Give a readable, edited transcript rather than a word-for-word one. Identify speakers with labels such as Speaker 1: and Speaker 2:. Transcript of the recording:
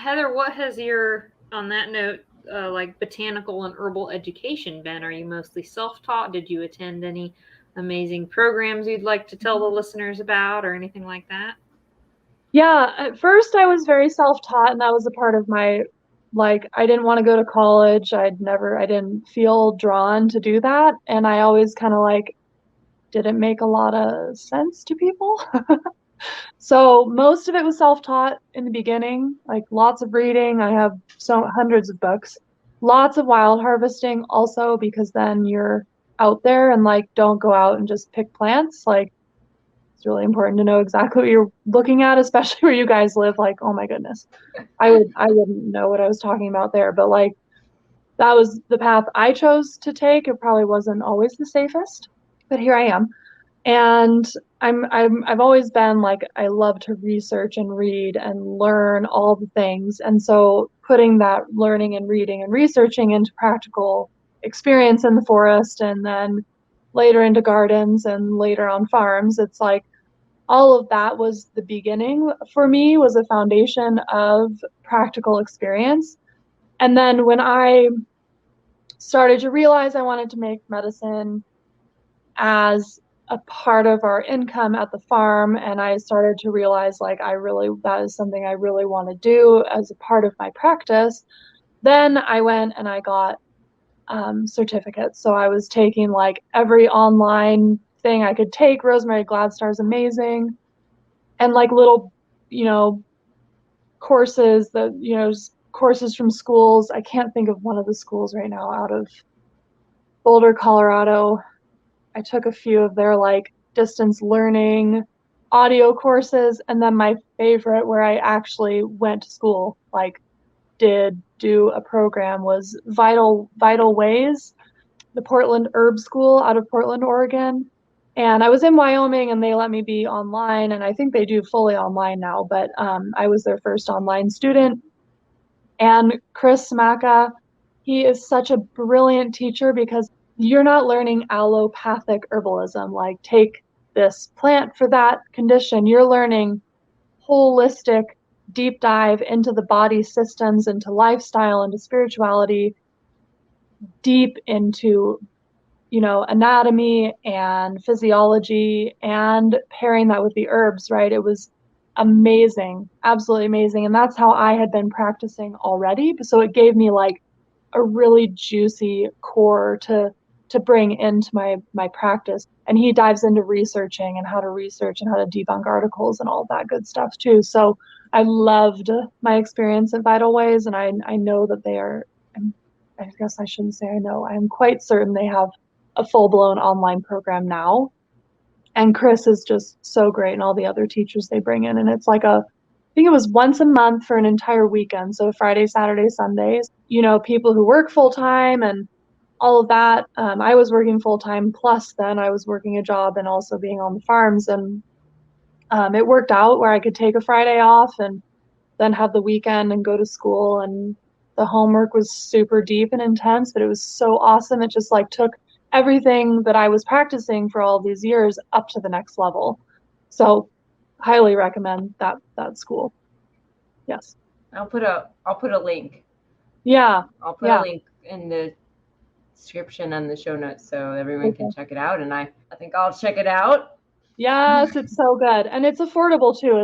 Speaker 1: Heather, what has your, on that note, like botanical and herbal education been? Are you mostly self-taught? Did you attend any amazing programs you'd like to tell the listeners about or anything like that?
Speaker 2: Yeah, at first I was very self-taught, and that was a part of my, like, I didn't want to go to college. I didn't feel drawn to do that. And I always kind of like didn't make a lot of sense to people. So most of it was self-taught in the beginning, like lots of reading. I have so hundreds of books, lots of wild harvesting also, because then you're out there and like don't go out and just pick plants. Like it's really important to know exactly what you're looking at, especially where you guys live. Like, oh my goodness, I wouldn't know what I was talking about there, but like that was the path I chose to take. It probably wasn't always the safest, but here I am. And I've always been like, I love to research and read and learn all the things. And so putting that learning and reading and researching into practical experience in the forest and then later into gardens and later on farms, it's like all of that was the beginning for me, was a foundation of practical experience. And then when I started to realize I wanted to make medicine as a part of our income at the farm, and I started to realize like that is something I really want to do as a part of my practice, then I went and I got certificates. So I was taking like every online thing I could take. Rosemary Gladstar is amazing, and like little, you know, courses that, courses from schools. I can't think of one of the schools right now out of Boulder, Colorado. I took a few of their like distance learning audio courses, and then my favorite where I actually went to school, like did do a program, was Vital Ways, the Portland Herb School out of Portland, Oregon. And I was in Wyoming and they let me be online, and I think they do fully online now, but I was their first online student. And Chris Smaka, he is such a brilliant teacher because you're not learning allopathic herbalism, like take this plant for that condition. You're learning holistic, deep dive into the body systems, into lifestyle, into spirituality, deep into, anatomy and physiology, and pairing that with the herbs, right? It was amazing, absolutely amazing. And that's how I had been practicing already. So it gave me like a really juicy core to bring into my practice. And he dives into researching and how to research and how to debunk articles and all that good stuff too. So I loved my experience at Vital Ways, and I know that they are, I guess I shouldn't say I know, I'm quite certain they have a full-blown online program now. And Chris is just so great, and all the other teachers they bring in. And it's like I think it was once a month for an entire weekend. So Friday, Saturday, Sundays, people who work full time and all of that. I was working full time, plus then I was working a job and also being on the farms. And it worked out where I could take a Friday off and then have the weekend and go to school. And the homework was super deep and intense, but it was so awesome. It just like took everything that I was practicing for all these years up to the next level. So highly recommend that school. Yes.
Speaker 3: I'll put a link.
Speaker 2: Yeah.
Speaker 3: I'll put a link in the description and the show notes so everyone can check it out. And I think I'll check it out.
Speaker 2: Yes, it's so good. And it's affordable too.